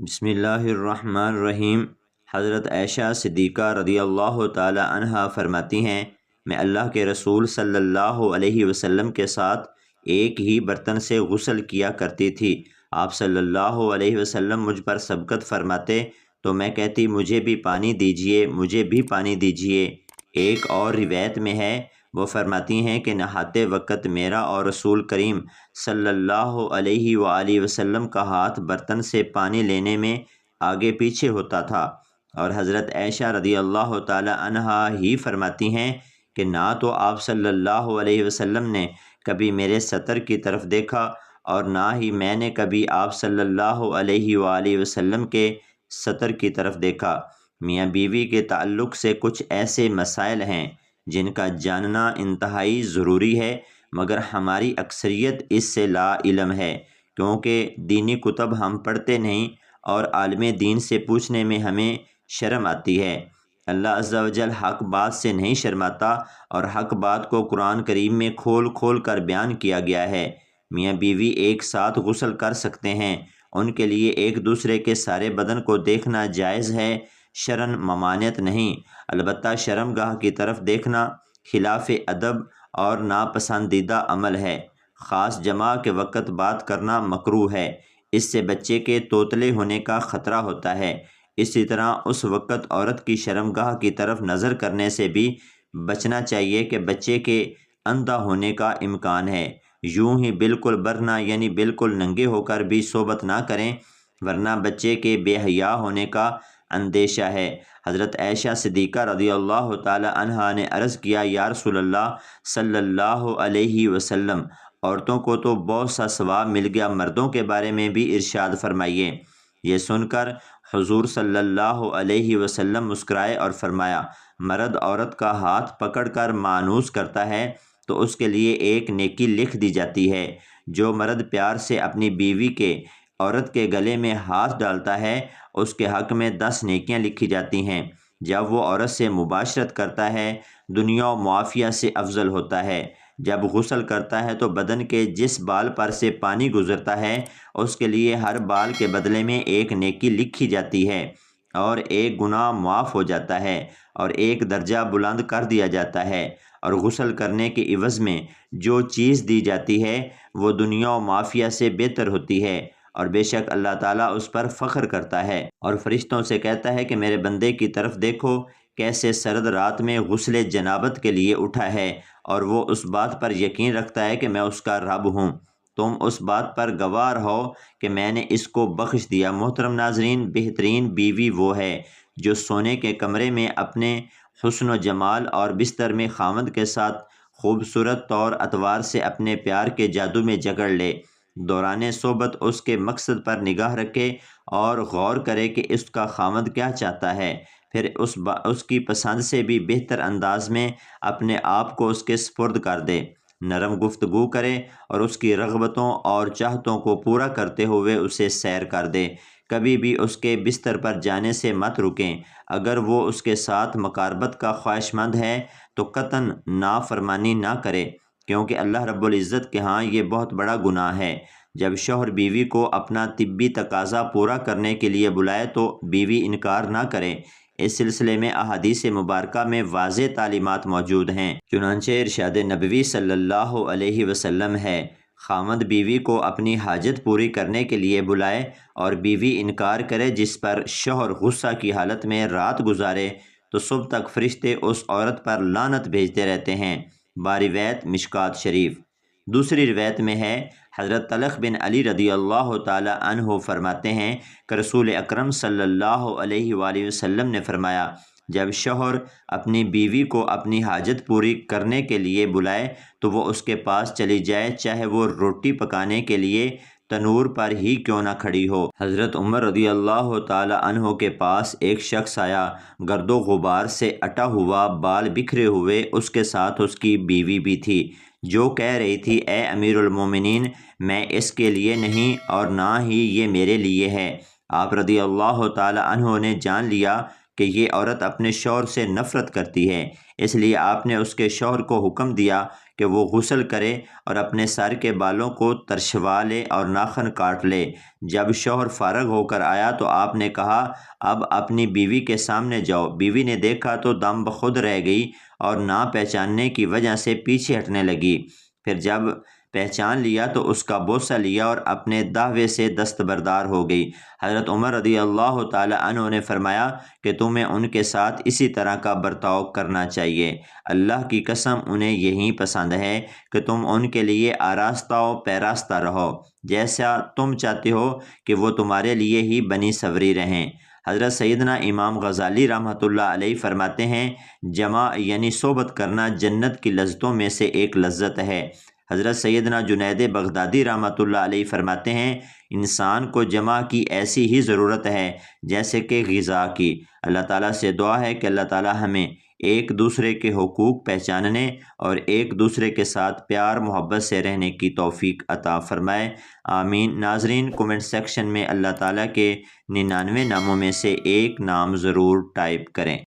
بسم اللہ الرحمن الرحیم۔ حضرت عائشہ صدیقہ رضی اللہ تعالی عنہا فرماتی ہیں، میں اللہ کے رسول صلی اللہ علیہ وسلم کے ساتھ ایک ہی برتن سے غسل کیا کرتی تھی۔ آپ صلی اللہ علیہ وسلم مجھ پر سبقت فرماتے تو میں کہتی مجھے بھی پانی دیجئے، مجھے بھی پانی دیجئے۔ ایک اور روایت میں ہے، وہ فرماتی ہیں کہ نہاتے وقت میرا اور رسول کریم صلی اللہ علیہ وآلہ وسلم کا ہاتھ برتن سے پانی لینے میں آگے پیچھے ہوتا تھا، اور حضرت عائشہ رضی اللہ تعالی عنہا ہی فرماتی ہیں کہ نہ تو آپ صلی اللہ علیہ وسلم نے کبھی میرے سطر کی طرف دیکھا اور نہ ہی میں نے کبھی آپ صلی اللہ علیہ وآلہ وسلم کے سطر کی طرف دیکھا۔ میاں بیوی کے تعلق سے کچھ ایسے مسائل ہیں جن کا جاننا انتہائی ضروری ہے، مگر ہماری اکثریت اس سے لا علم ہے، کیونکہ دینی کتب ہم پڑھتے نہیں اور عالم دین سے پوچھنے میں ہمیں شرم آتی ہے۔ اللہ عز و جل حق بات سے نہیں شرماتا، اور حق بات کو قرآن کریم میں کھول کھول کر بیان کیا گیا ہے۔ میاں بیوی ایک ساتھ غسل کر سکتے ہیں، ان کے لیے ایک دوسرے کے سارے بدن کو دیکھنا جائز ہے، شرعاً ممانعت نہیں، البتہ شرمگاہ کی طرف دیکھنا خلاف ادب اور ناپسندیدہ عمل ہے۔ خاص جماع کے وقت بات کرنا مکروہ ہے، اس سے بچے کے توتلے ہونے کا خطرہ ہوتا ہے۔ اسی طرح اس وقت عورت کی شرمگاہ کی طرف نظر کرنے سے بھی بچنا چاہیے کہ بچے کے اندھا ہونے کا امکان ہے۔ یوں ہی بالکل برہنہ یعنی بالکل ننگے ہو کر بھی صحبت نہ کریں، ورنہ بچے کے بے حیا ہونے کا اندیشہ ہے۔ حضرت عائشہ صدیقہ رضی اللہ تعالی عنہا نے عرض کیا، یا رسول اللہ صلی اللہ علیہ وسلم، عورتوں کو تو بہت سا ثواب مل گیا، مردوں کے بارے میں بھی ارشاد فرمائیے۔ یہ سن کر حضور صلی اللہ علیہ وسلم مسکرائے اور فرمایا، مرد عورت کا ہاتھ پکڑ کر مانوس کرتا ہے تو اس کے لیے ایک نیکی لکھ دی جاتی ہے۔ جو مرد پیار سے اپنی بیوی کے عورت کے گلے میں ہاتھ ڈالتا ہے، اس کے حق میں 10 نیکیاں لکھی جاتی ہیں۔ جب وہ عورت سے مباشرت کرتا ہے، دنیا و معافیہ سے افضل ہوتا ہے۔ جب غسل کرتا ہے تو بدن کے جس بال پر سے پانی گزرتا ہے، اس کے لیے ہر بال کے بدلے میں ایک نیکی لکھی جاتی ہے، اور ایک گناہ معاف ہو جاتا ہے، اور ایک درجہ بلند کر دیا جاتا ہے۔ اور غسل کرنے کے عوض میں جو چیز دی جاتی ہے وہ دنیا و معافیہ سے بہتر ہوتی ہے، اور بے شک اللہ تعالیٰ اس پر فخر کرتا ہے، اور فرشتوں سے کہتا ہے کہ میرے بندے کی طرف دیکھو، کیسے سرد رات میں غسل جنابت کے لیے اٹھا ہے، اور وہ اس بات پر یقین رکھتا ہے کہ میں اس کا رب ہوں۔ تم اس بات پر گواہ ہو کہ میں نے اس کو بخش دیا۔ محترم ناظرین، بہترین بیوی وہ ہے جو سونے کے کمرے میں اپنے حسن و جمال اور بستر میں خاوند کے ساتھ خوبصورت طور اتوار سے اپنے پیار کے جادو میں جکڑ لے، دوران صحبت اس کے مقصد پر نگاہ رکھے اور غور کرے کہ اس کا خاوند کیا چاہتا ہے، پھر اس کی پسند سے بھی بہتر انداز میں اپنے آپ کو اس کے سپرد کر دے، نرم گفتگو کرے اور اس کی رغبتوں اور چاہتوں کو پورا کرتے ہوئے اسے سیر کر دے۔ کبھی بھی اس کے بستر پر جانے سے مت رکیں۔ اگر وہ اس کے ساتھ مقاربت کا خواہش مند ہے تو قطعاً نافرمانی نہ کرے، کیونکہ اللہ رب العزت کے ہاں یہ بہت بڑا گناہ ہے۔ جب شوہر بیوی کو اپنا طبی تقاضا پورا کرنے کے لیے بلائے تو بیوی انکار نہ کرے۔ اس سلسلے میں احادیث مبارکہ میں واضح تعلیمات موجود ہیں، چنانچہ ارشاد نبوی صلی اللہ علیہ وسلم ہے، خاوند بیوی کو اپنی حاجت پوری کرنے کے لیے بلائے اور بیوی انکار کرے، جس پر شوہر غصہ کی حالت میں رات گزارے تو صبح تک فرشتے اس عورت پر لعنت بھیجتے رہتے ہیں۔ باروایت مشکوٰۃ شریف۔ دوسری روایت میں ہے، حضرت طلق بن علی رضی اللہ تعالی عنہ فرماتے ہیں کہ رسول اکرم صلی اللہ علیہ وآلہ وسلم نے فرمایا، جب شوہر اپنی بیوی کو اپنی حاجت پوری کرنے کے لیے بلائے تو وہ اس کے پاس چلی جائے، چاہے وہ روٹی پکانے کے لیے تنور پر ہی کیوں نہ کھڑی ہو۔ حضرت عمر رضی اللہ تعالی عنہ کے پاس ایک شخص آیا، گرد و غبار سے اٹا ہوا، بال بکھرے ہوئے، اس کے ساتھ اس کی بیوی بھی تھی، جو کہہ رہی تھی، اے امیر المومنین، میں اس کے لیے نہیں اور نہ ہی یہ میرے لیے ہے۔ آپ رضی اللہ تعالی عنہ نے جان لیا کہ یہ عورت اپنے شوہر سے نفرت کرتی ہے، اس لیے آپ نے اس کے شوہر کو حکم دیا کہ وہ غسل کرے اور اپنے سر کے بالوں کو ترشوا لے اور ناخن کاٹ لے۔ جب شوہر فارغ ہو کر آیا تو آپ نے کہا اب اپنی بیوی کے سامنے جاؤ۔ بیوی نے دیکھا تو دم بخود رہ گئی اور نہ پہچاننے کی وجہ سے پیچھے ہٹنے لگی۔ پھر جب پہچان لیا تو اس کا بوسہ لیا اور اپنے دعوے سے دستبردار ہو گئی۔ حضرت عمر رضی اللہ تعالی عنہ نے فرمایا کہ تمہیں ان کے ساتھ اسی طرح کا برتاؤ کرنا چاہیے۔ اللہ کی قسم انہیں یہی پسند ہے کہ تم ان کے لیے آراستہ و پیراستہ رہو، جیسا تم چاہتے ہو کہ وہ تمہارے لیے ہی بنی سوری رہیں۔ حضرت سیدنا امام غزالی رحمۃ اللہ علیہ فرماتے ہیں جمع یعنی صحبت کرنا جنت کی لذتوں میں سے ایک لذت ہے۔ حضرت سیدنا جنید بغدادی رحمۃ اللہ علیہ فرماتے ہیں انسان کو جمع کی ایسی ہی ضرورت ہے جیسے کہ غذا کی۔ اللہ تعالیٰ سے دعا ہے کہ اللہ تعالیٰ ہمیں ایک دوسرے کے حقوق پہچاننے اور ایک دوسرے کے ساتھ پیار محبت سے رہنے کی توفیق عطا فرمائے، آمین۔ ناظرین کومنٹ سیکشن میں اللہ تعالیٰ کے 99 ناموں میں سے ایک نام ضرور ٹائپ کریں۔